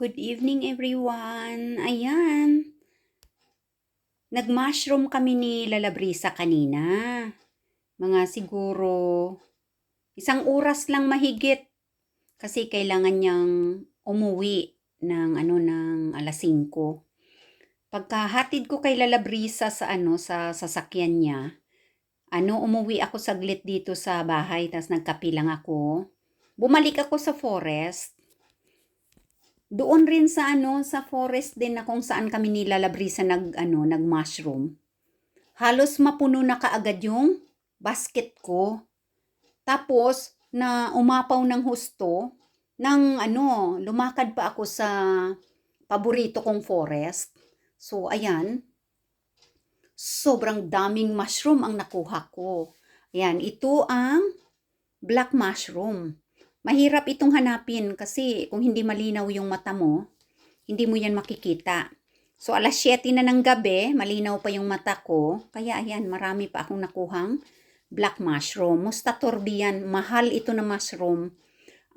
Good evening everyone. Ayan, nag-mushroom kami ni Lalabrisa kanina. Mga siguro 1 oras lang mahigit kasi kailangan niyang umuwi ng 5:00. Pagkahatid ko kay Lalabrisa sa sasakyan niya, umuwi ako saglit dito sa bahay tas nagkape lang ako. Bumalik ako sa forest. Doon rin sa forest din na kung saan kami nilalabrisa nag-mushroom. Halos mapuno na kaagad yung basket ko. Tapos, na umapaw ng husto, lumakad pa ako sa paborito kong forest. So, ayan, sobrang daming mushroom ang nakuha ko. Ayan, ito ang black mushroom. Mahirap itong hanapin kasi kung hindi malinaw yung mata mo, hindi mo yan makikita. So, 7:00 na ng gabi, malinaw pa yung mata ko. Kaya ayan, marami pa akong nakuhang black mushroom. Mustatordi yan. Mahal ito na mushroom.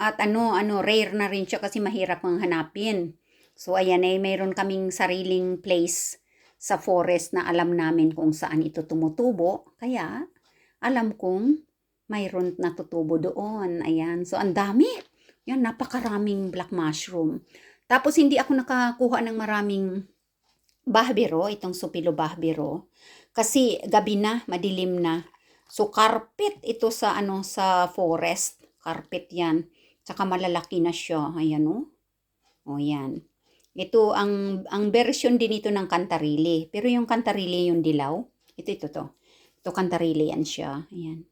At rare na rin siya kasi mahirap ang hanapin. So, ayan mayroon kaming sariling place sa forest na alam namin kung saan ito tumutubo. Kaya, alam kong mayroon natutubo doon. Ayan. So, ang dami. Yan, napakaraming black mushroom. Tapos, hindi ako nakakuha ng maraming bahbero, itong supilo bahbero. Kasi, gabi na, madilim na. So, carpet ito sa forest. Carpet yan. Tsaka malalaki na siya. Ayan, oh. O, yan. Ito, ang version din ito ng kantarilli. Pero yung kantarilli yung dilaw. Ito to. Ito kantarilli yan siya. Ayan.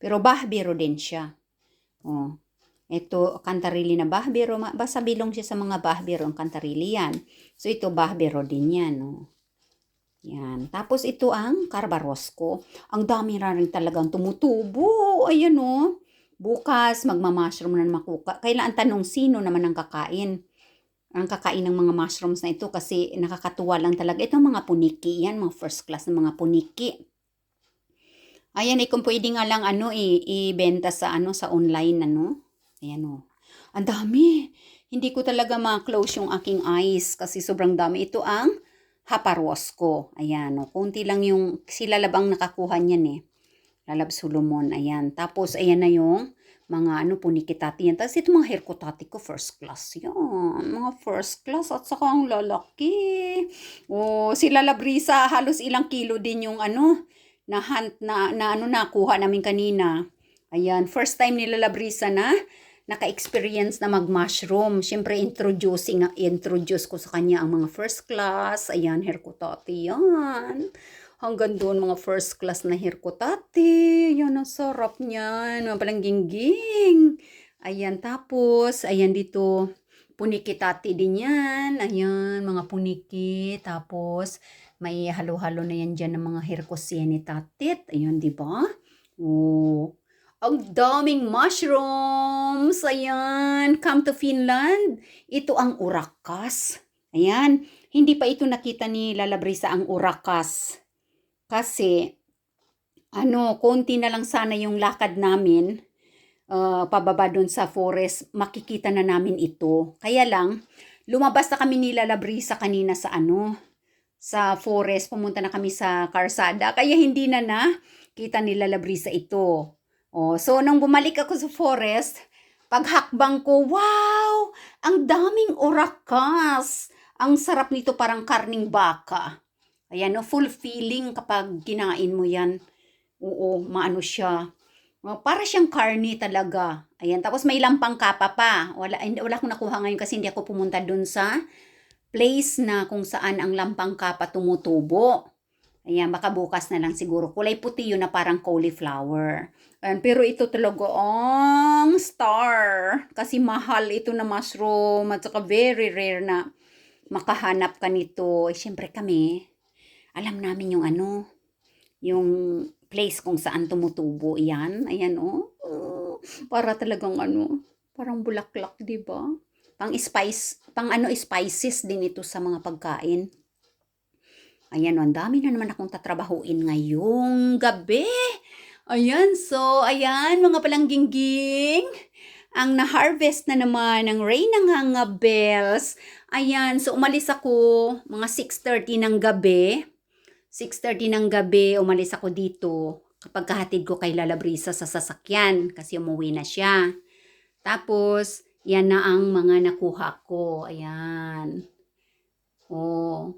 Pero bahbero din siya. Oh. Ito, kantarilli na bahbero. Basta bilong siya sa mga bahbero ang kantarilli yan. So, ito bahbero din yan. Oh. Yan. Tapos, ito ang Carbarosko. Ang dami na rin talagang tumutubo. Ayan, oh. Bukas, magma-mushroom na makuka. Kailangan tanong sino naman ang kakain. Ang kakain ng mga mushrooms na ito kasi nakakatuwa lang talaga. Ito mga puniki. Yan, mga first class na mga puniki. Ayan, kung pwede nga lang ibenta sa sa online Ayan Ang dami. Hindi ko talaga ma-close yung aking eyes kasi sobrang dami. Ito ang Haparosco. Ayan konti lang yung sila labang nakakuha niyan Lalab Solomon. Ayan. Tapos ayan na yung mga punikitati yan. Tapos ito mga herkotati ko first class yan. Mga first class at saka ang lalaki. Sila Labrisa halos ilang kilo din yung na hunt na nakuha namin kanina. Ayan, first time nila Labrisa na naka-experience na mag-mushroom. Siyempre, introduce ko sa kanya ang mga first class. Ayan, herkotati yan. Hanggang doon mga first class na herkotati. Yan, ang sarap niyan. Mga palang gingging. Ayan, tapos, ayan dito, punikitati din yan. Ayan, mga puniki. Tapos, may halo-halo na yan dyan ng mga herkosieni tatit. Ayun, di ba? Ang daming mushrooms. Ayan, come to Finland. Ito ang urakas. Ayan, hindi pa ito nakita ni Lalabrisa ang urakas. Kasi, konti na lang sana yung lakad namin. Pababa doon sa forest, makikita na namin ito. Kaya lang, lumabas na kami ni Lalabrisa kanina sa forest, pumunta na kami sa karsada, kaya hindi na kita nila Labrisa ito. So, nung bumalik ako sa forest, paghakbang ko, wow! Ang daming urakas! Ang sarap nito, parang karning baka. Ayan, full feeling kapag kinain mo yan. Oo, maano siya. Para siyang karni talaga. Ayan, tapos may lampang kapa pa. Wala akong nakuha ngayon kasi hindi ako pumunta dun sa place na kung saan ang lampang kapa tumutubo. Ayan, baka bukas na lang siguro. Kulay puti yun na parang cauliflower. Ayan, pero ito talaga ang star. Kasi mahal ito na mushroom at saka very rare na makahanap ka nito. Siyempre kami, alam namin yung place kung saan tumutubo. Yan, ayan para talagang parang bulaklak, di ba? Spices din ito sa mga pagkain. Ayan, ang dami na naman akong tatrabahuin ngayong gabi. Ayan, so, ayan, mga palanggingging. ang na-harvest na naman ng Reyna Nganga Bells. Ayan, so umalis ako mga 6:30 ng gabi. 6:30 ng gabi, umalis ako dito kapag kahatid ko kay Lala Brisa sa sasakyan kasi umuwi na siya. Tapos, yan na ang mga nakuha ko. Ayan. Oh.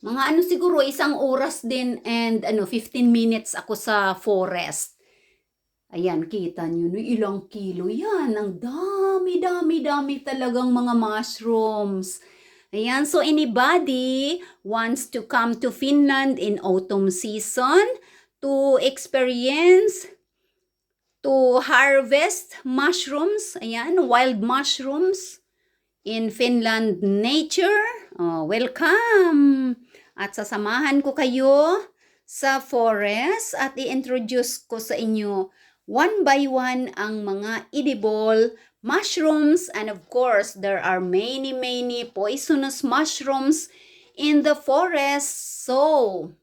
Mga siguro 1 oras din and 15 minutes ako sa forest. Ayan, kita nyo no, ilang kilo yan. Ang dami talagang mga mushrooms. Ayan, so anybody wants to come to Finland in autumn season to experience, to harvest mushrooms, ayan, wild mushrooms in Finland nature, welcome! At sasamahan ko kayo sa forest at i-introduce ko sa inyo one by one ang mga edible mushrooms, and of course, there are many poisonous mushrooms in the forest. So,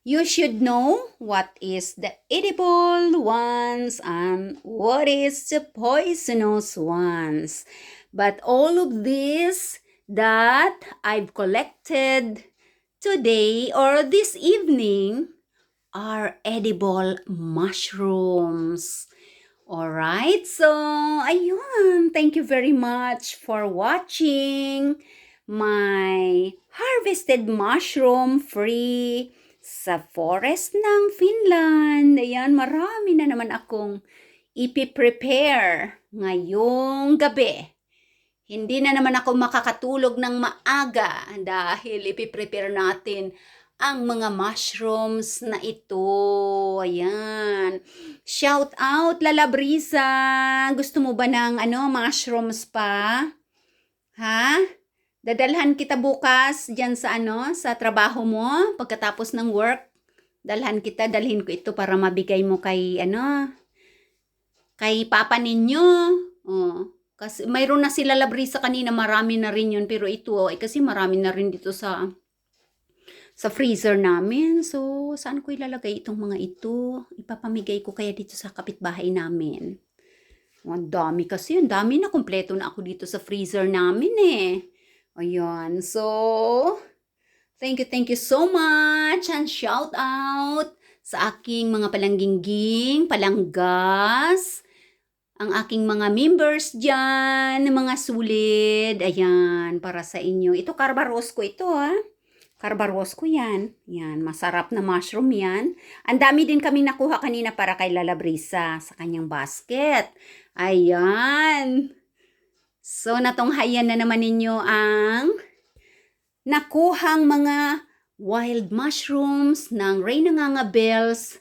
you should know what is the edible ones and what is the poisonous ones. But all of this that I've collected today or this evening are edible mushrooms. Alright, so ayun, thank you very much for watching my harvested mushroom free sa forest ng Finland. Ayan, marami na naman akong ipiprepare ngayong gabi. Hindi na naman ako makakatulog ng maaga dahil ipiprepare natin ang mga mushrooms na ito. Ayan. Shout out, Lala Brisa. Gusto mo ba ng mushrooms pa? Ha? Dadalhan kita bukas dyan sa sa trabaho mo pagkatapos ng work. Dalhin ko ito para mabigay mo kay kay papa ninyo. Oh. Kasi mayroon na sila Lala Brisa kanina, marami na rin yun, pero ito kasi marami na rin dito sa freezer namin. So, saan ko ilalagay itong mga ito? Ipapamigay ko kaya dito sa kapitbahay namin. Ang dami kasi. Ang dami na. Kompleto na ako dito sa freezer namin eh. Ayan. So, thank you so much. And shout out sa aking mga palanggingging, palanggas, ang aking mga members dyan, mga sulid. Ayan, para sa inyo. Ito, Carbaros ko ito Carbaros ko yan. Yan, masarap na mushroom yan. Ang dami din kami nakuha kanina para kay Lala Brisa sa kanyang basket. Ayan. So, natunghayan na naman ninyo ang nakuhang mga wild mushrooms ng Reyna Nganga Bells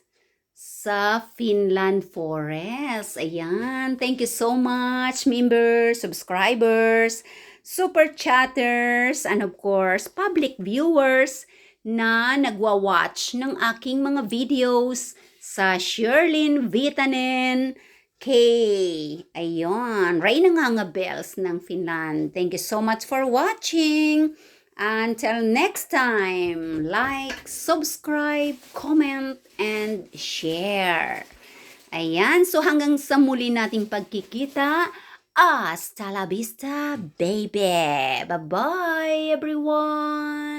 sa Finland forest. Ayan. Thank you so much, members, subscribers, super chatters, and of course, public viewers na nagwa-watch ng aking mga videos sa Sherlyn Vitanen K. Ayun, Reyna Nganga Bells ng Finland. Thank you so much for watching. Until next time, like, subscribe, comment, and share. Ayan, so hanggang sa muli nating pagkikita, hasta la vista, baby. Bye-bye, everyone.